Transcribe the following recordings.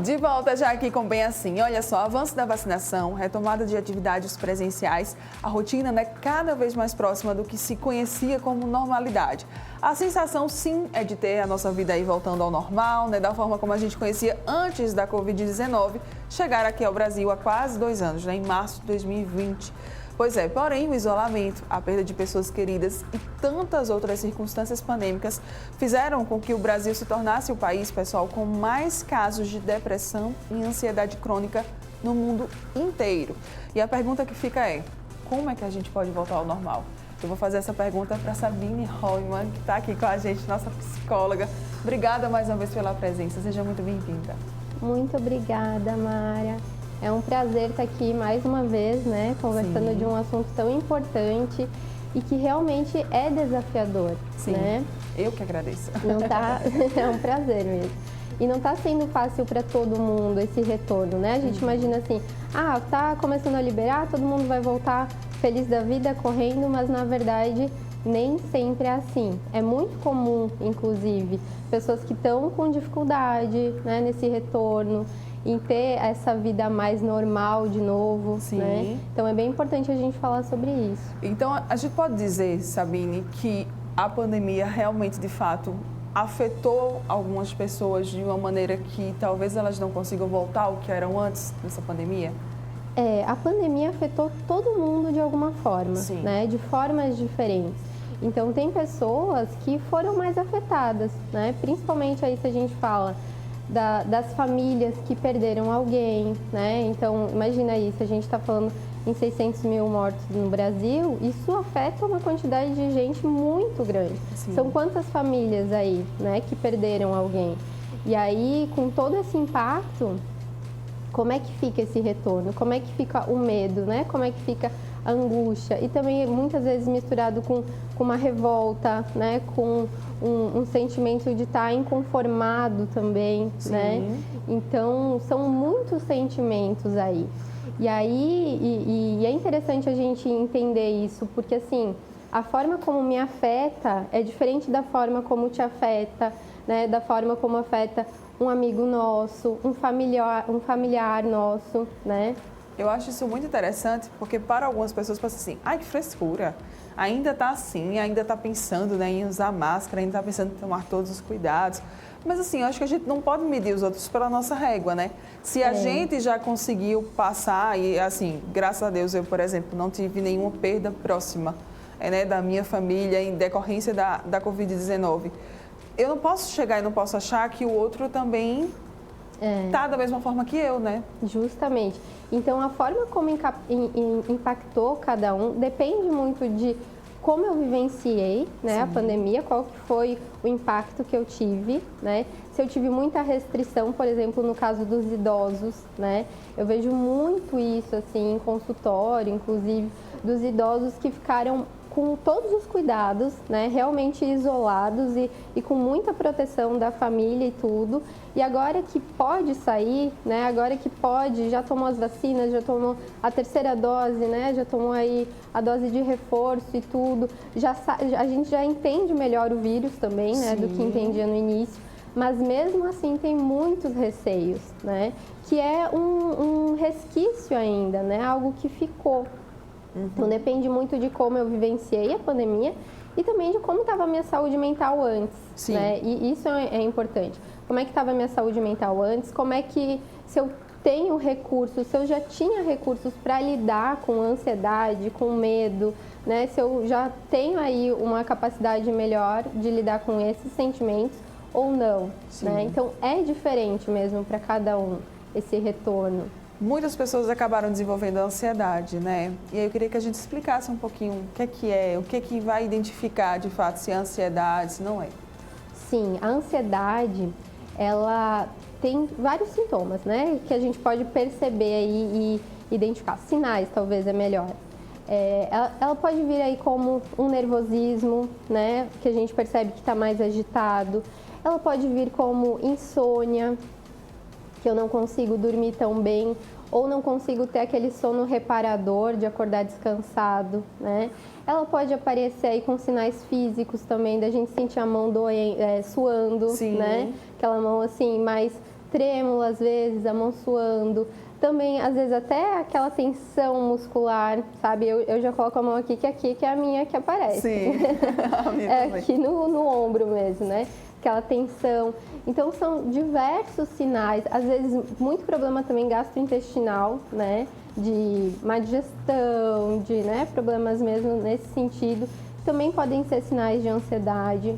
De volta já aqui com Bem Assim. Olha só, avanço da vacinação, retomada de atividades presenciais, a rotina é cada vez mais próxima do que se conhecia como normalidade. A sensação, sim, é de ter a nossa vida aí voltando ao normal, da forma como a gente conhecia antes da Covid-19, chegar aqui ao Brasil há quase 2 anos, em março de 2020. Pois é, porém o isolamento, a perda de pessoas queridas e tantas outras circunstâncias pandêmicas fizeram com que o Brasil se tornasse o país, pessoal, com mais casos de depressão e ansiedade crônica no mundo inteiro. E a pergunta que fica é, como é que a gente pode voltar ao normal? Eu vou fazer essa pergunta para Sabine Hollmann, que está aqui com a gente, nossa psicóloga. Obrigada mais uma vez pela presença, seja muito bem-vinda. Muito obrigada, Mara. É um prazer estar aqui mais uma vez, conversando Sim. de um assunto tão importante e que realmente é desafiador. Sim, eu que agradeço. Não tá, é um prazer mesmo. E não está sendo fácil para todo mundo esse retorno, A gente imagina assim, tá começando a liberar, todo mundo vai voltar feliz da vida, correndo, mas na verdade nem sempre é assim. É muito comum, inclusive, pessoas que estão com dificuldade nesse retorno, em ter essa vida mais normal de novo, Sim. Então é bem importante a gente falar sobre isso. Então a gente pode dizer, Sabine, que a pandemia realmente, de fato, afetou algumas pessoas de uma maneira que talvez elas não consigam voltar ao que eram antes dessa pandemia? A pandemia afetou todo mundo de alguma forma, Sim. De formas diferentes. Então tem pessoas que foram mais afetadas, Principalmente aí se a gente fala das famílias que perderam alguém, Então, imagina aí, se a gente está falando em 600 mil mortos no Brasil, isso afeta uma quantidade de gente muito grande. Sim. São quantas famílias aí, que perderam alguém? E aí, com todo esse impacto, como é que fica esse retorno? Como é que fica o medo, Como é que fica a angústia? E também, muitas vezes, misturado com uma revolta, com um sentimento de estar inconformado também, Sim. Então, são muitos sentimentos aí. E aí, é interessante a gente entender isso, porque, assim, a forma como me afeta é diferente da forma como te afeta, da forma como afeta um amigo nosso, um familiar nosso, Eu acho isso muito interessante, porque para algumas pessoas passa assim, ai que frescura, ainda está assim, ainda está pensando em usar máscara, ainda está pensando em tomar todos os cuidados. Mas assim, eu acho que a gente não pode medir os outros pela nossa régua, Se a gente já conseguiu passar, e assim, graças a Deus eu, por exemplo, não tive nenhuma perda próxima da minha família em decorrência da Covid-19. Eu não posso chegar e não posso achar que o outro também está da mesma forma que eu, Justamente. Então, a forma como impactou cada um depende muito de como eu vivenciei, a pandemia, qual que foi o impacto que eu tive, Se eu tive muita restrição, por exemplo, no caso dos idosos, Eu vejo muito isso, assim, em consultório, inclusive, dos idosos que ficaram com todos os cuidados, realmente isolados e com muita proteção da família e tudo. E agora que pode sair, agora que pode, já tomou as vacinas, já tomou a terceira dose, já tomou aí a dose de reforço e tudo, a gente já entende melhor o vírus também, do que entendia no início. Mas mesmo assim tem muitos receios, que é um resquício ainda, algo que ficou. Então, depende muito de como eu vivenciei a pandemia e também de como estava a minha saúde mental antes, E isso é importante. Como é que estava a minha saúde mental antes? Como é que, se eu tenho recursos, se eu já tinha recursos para lidar com ansiedade, com medo, Se eu já tenho aí uma capacidade melhor de lidar com esses sentimentos ou não, Então, é diferente mesmo para cada um esse retorno. Muitas pessoas acabaram desenvolvendo a ansiedade, E aí eu queria que a gente explicasse um pouquinho o que é, o que vai identificar de fato se é ansiedade, se não é. Sim, a ansiedade, ela tem vários sintomas, Que a gente pode perceber aí e identificar. Sinais, talvez, é melhor. Ela pode vir aí como um nervosismo, Que a gente percebe que está mais agitado. Ela pode vir como insônia, que eu não consigo dormir tão bem, ou não consigo ter aquele sono reparador de acordar descansado, Ela pode aparecer aí com sinais físicos também, da gente sentir a mão suando, Sim. Aquela mão assim mais trêmulo às vezes, a mão suando. Também, às vezes, até aquela tensão muscular, sabe? Eu já coloco a mão aqui, que é a minha que aparece. Sim, a minha é também. aqui no ombro mesmo, né? Aquela tensão. Então, são diversos sinais. Às vezes, muito problema também gastrointestinal, né? De má digestão, de, né, problemas mesmo nesse sentido. Também podem ser sinais de ansiedade.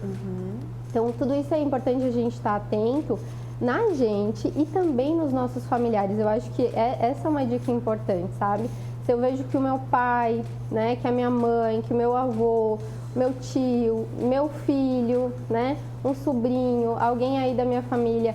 Então, tudo isso é importante a gente estar atento na gente e também nos nossos familiares. Eu acho que essa é uma dica importante, sabe? Se eu vejo que o meu pai, né, que a minha mãe, que o meu avô, meu tio, meu filho, né, um sobrinho, alguém aí da minha família,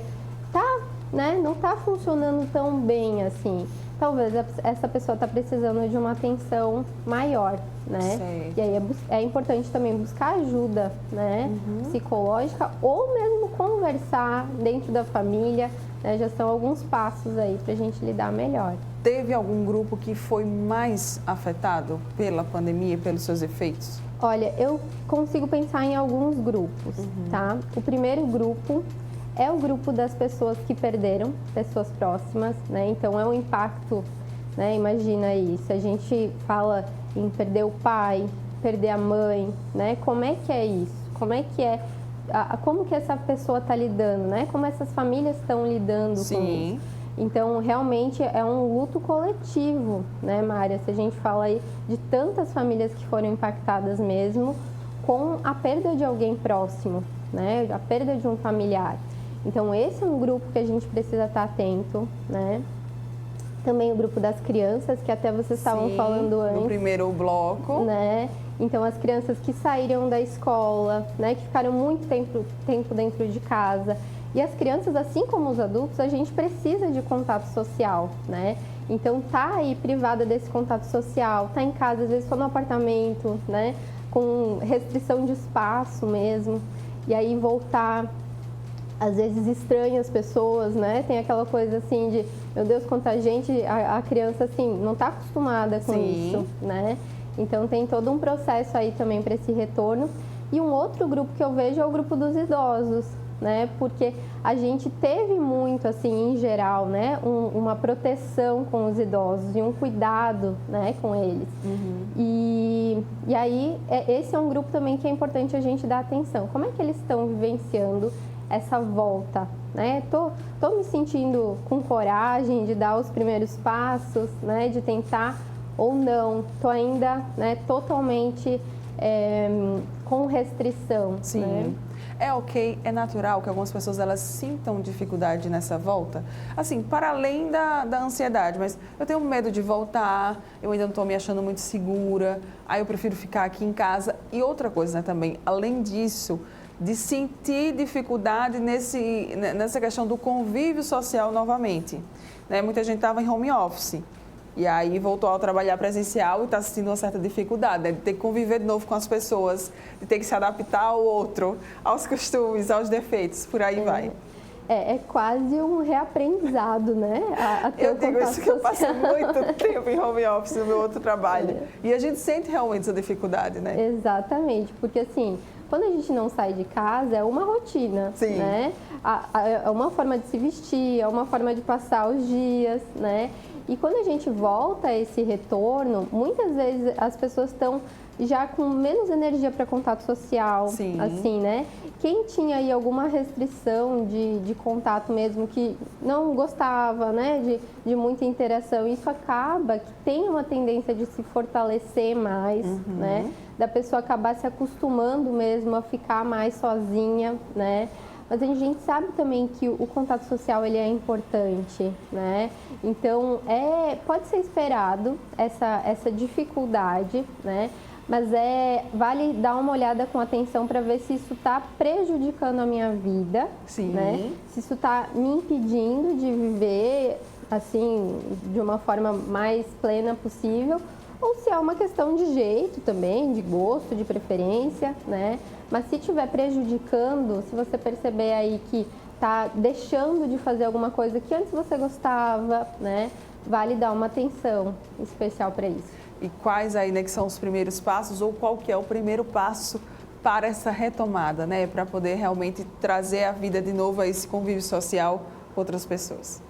né, não tá funcionando tão bem assim. Talvez essa pessoa está precisando de uma atenção maior, né? Sei. E aí é importante também buscar ajuda, né? Psicológica ou mesmo conversar dentro da família, né? Já são alguns passos aí para a gente lidar melhor. Teve algum grupo que foi mais afetado pela pandemia, pelos seus efeitos? Olha, eu consigo pensar em alguns grupos, tá? O primeiro grupo é o grupo das pessoas que perderam pessoas próximas, né? Então, é um impacto, né? Imagina aí, se a gente fala em perder o pai, perder a mãe, né? Como é que é isso? Como é que é? Como que essa pessoa está lidando, né? Como essas famílias estão lidando com isso? Então, realmente é um luto coletivo, né, Mária? Se a gente fala aí de tantas famílias que foram impactadas mesmo com a perda de alguém próximo, né? A perda de um familiar. Então, esse é um grupo que a gente precisa estar atento, né? Também o grupo das crianças, que até vocês estavam falando antes. No primeiro bloco. Né? Então, as crianças que saíram da escola, né? Que ficaram muito tempo dentro de casa. E as crianças, assim como os adultos, a gente precisa de contato social, né? Então, tá aí privada desse contato social, tá em casa, às vezes só no apartamento, né? Com restrição de espaço mesmo. E aí voltar, às vezes estranha as pessoas, né? Tem aquela coisa assim de, meu Deus, quanta gente, a criança assim, não tá acostumada com isso, né? Então, tem todo um processo aí também para esse retorno. E um outro grupo que eu vejo é o grupo dos idosos, né? Porque a gente teve muito, assim, em geral, né? Uma proteção com os idosos e um cuidado, né? Com eles. E aí, esse é um grupo também que é importante a gente dar atenção. Como é que eles estão vivenciando essa volta, né? Tô me sentindo com coragem de dar os primeiros passos, né? De tentar ou não. Tô ainda, né? Totalmente com restrição. Sim. Né? É ok, é natural que algumas pessoas elas sintam dificuldade nessa volta, assim, para além da ansiedade, mas eu tenho medo de voltar, eu ainda não estou me achando muito segura, aí eu prefiro ficar aqui em casa. E outra coisa, né, também, além disso, de sentir dificuldade nessa questão do convívio social novamente, né? Muita gente estava em home office. E aí voltou a trabalhar presencial e está sentindo uma certa dificuldade, né? De ter que conviver de novo com as pessoas, de ter que se adaptar ao outro, aos costumes, aos defeitos, por aí vai. É quase um reaprendizado, né? A ter eu digo isso que eu passei muito tempo em home office no meu outro trabalho. E a gente sente realmente essa dificuldade, né? Exatamente, porque assim, quando a gente não sai de casa, é uma rotina, né? É uma forma de se vestir, é uma forma de passar os dias, né? E quando a gente volta a esse retorno, muitas vezes as pessoas estão já com menos energia para contato social, assim, né? Quem tinha aí alguma restrição de contato mesmo, que não gostava, né, de muita interação, isso acaba que tem uma tendência de se fortalecer mais, né? Da pessoa acabar se acostumando mesmo a ficar mais sozinha, né? Mas a gente sabe também que o contato social ele é importante, né? Então, pode ser esperado essa dificuldade, né? Mas vale dar uma olhada com atenção para ver se isso está prejudicando a minha vida, né? Se isso está me impedindo de viver, assim, de uma forma mais plena possível, ou se é uma questão de jeito também, de gosto, de preferência, né? Mas se estiver prejudicando, se você perceber aí que está deixando de fazer alguma coisa que antes você gostava, né? Vale dar uma atenção especial para isso. E quais aí, né, que são os primeiros passos ou qual que é o primeiro passo para essa retomada, né? Para poder realmente trazer a vida de novo a esse convívio social com outras pessoas?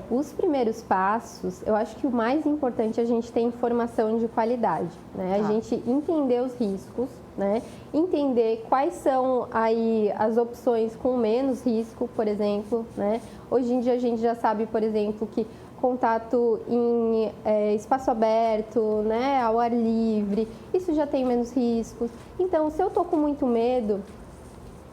Os primeiros passos, eu acho que o mais importante é a gente ter informação de qualidade, né? A gente entender os riscos, né? Entender quais são aí as opções com menos risco, por exemplo, né? Hoje em dia a gente já sabe, por exemplo, que contato em espaço aberto, né? Ao ar livre, isso já tem menos riscos. Então, se eu tô com muito medo,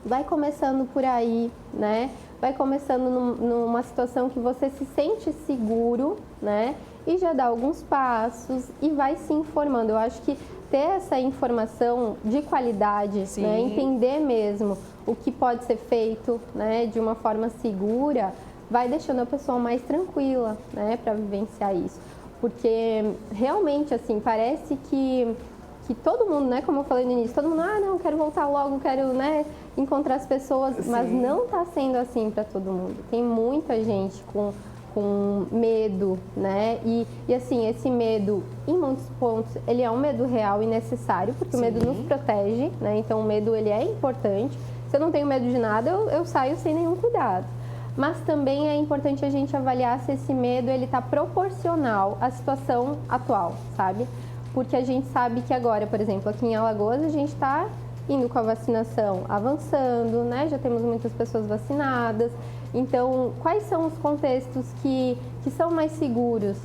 vai começando por aí, né? Vai começando numa situação que você se sente seguro, né? E já dá alguns passos e vai se informando. Eu acho que ter essa informação de qualidade, né? Entender mesmo o que pode ser feito, né? De uma forma segura, vai deixando a pessoa mais tranquila, né? Para vivenciar isso. Porque realmente, assim, parece que todo mundo, né, como eu falei no início, todo mundo, não, quero voltar logo, quero, né, encontrar as pessoas, mas não está sendo assim para todo mundo. Tem muita gente com medo, né, e assim, esse medo, em muitos pontos, ele é um medo real e necessário, porque o medo nos protege, né, então o medo, ele é importante. Se eu não tenho medo de nada, eu saio sem nenhum cuidado. Mas também é importante a gente avaliar se esse medo, ele está proporcional à situação atual, sabe? Porque a gente sabe que agora, por exemplo, aqui em Alagoas, a gente está indo com a vacinação avançando, né? Já temos muitas pessoas vacinadas. Então, quais são os contextos que são mais seguros?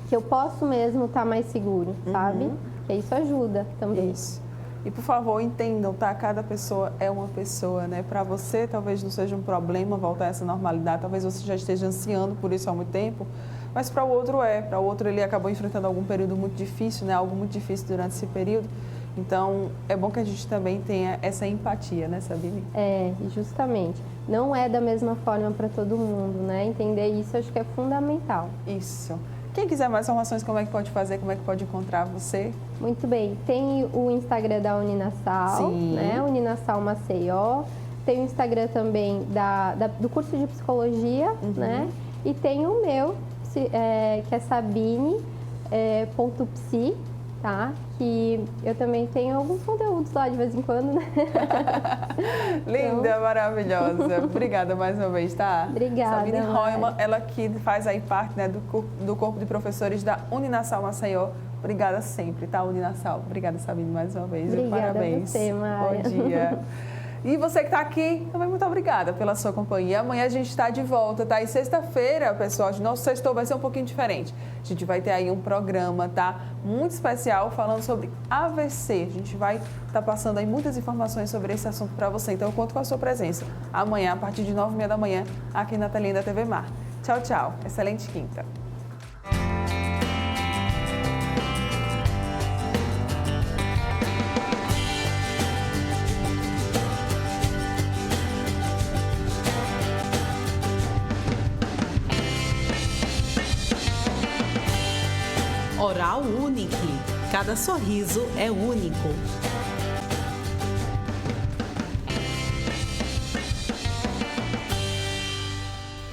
Que eu posso mesmo estar mais seguro, sabe? Que isso ajuda também. Isso. E, por favor, entendam, tá? Cada pessoa é uma pessoa, né? Para você, talvez não seja um problema voltar a essa normalidade, talvez você já esteja ansiando por isso há muito tempo, mas para o outro para o outro ele acabou enfrentando algum período muito difícil, né? Algo muito difícil durante esse período. Então, é bom que a gente também tenha essa empatia, né, Sabine? Justamente. Não é da mesma forma para todo mundo, né? Entender isso acho que é fundamental. Isso. Quem quiser mais informações, como é que pode fazer, como é que pode encontrar você? Muito bem. Tem o Instagram da Uninasal, né? Uninasal Maceió. Tem o Instagram também do curso de psicologia, né? E tem o meu, que é sabine.psi, tá? Que eu também tenho alguns conteúdos lá de vez em quando, né? Linda, então... maravilhosa. Obrigada mais uma vez, tá? Obrigada. Sabine Reumann, ela que faz aí parte, né, do corpo de professores da Uninasal Maceió. Obrigada sempre, tá, Uninasal? Obrigada, Sabine, mais uma vez. Obrigada. Parabéns. A você, Maia. Bom dia. E você que está aqui, também muito obrigada pela sua companhia. Amanhã a gente está de volta, tá? E sexta-feira, pessoal, nosso sextou vai ser um pouquinho diferente. A gente vai ter aí um programa, tá? Muito especial, falando sobre AVC. A gente vai estar passando aí muitas informações sobre esse assunto para você. Então, eu conto com a sua presença amanhã, a partir de 9h30 da manhã, aqui na telinha da TV Mar. Tchau, tchau. Excelente quinta. Oral Unique. Cada sorriso é único.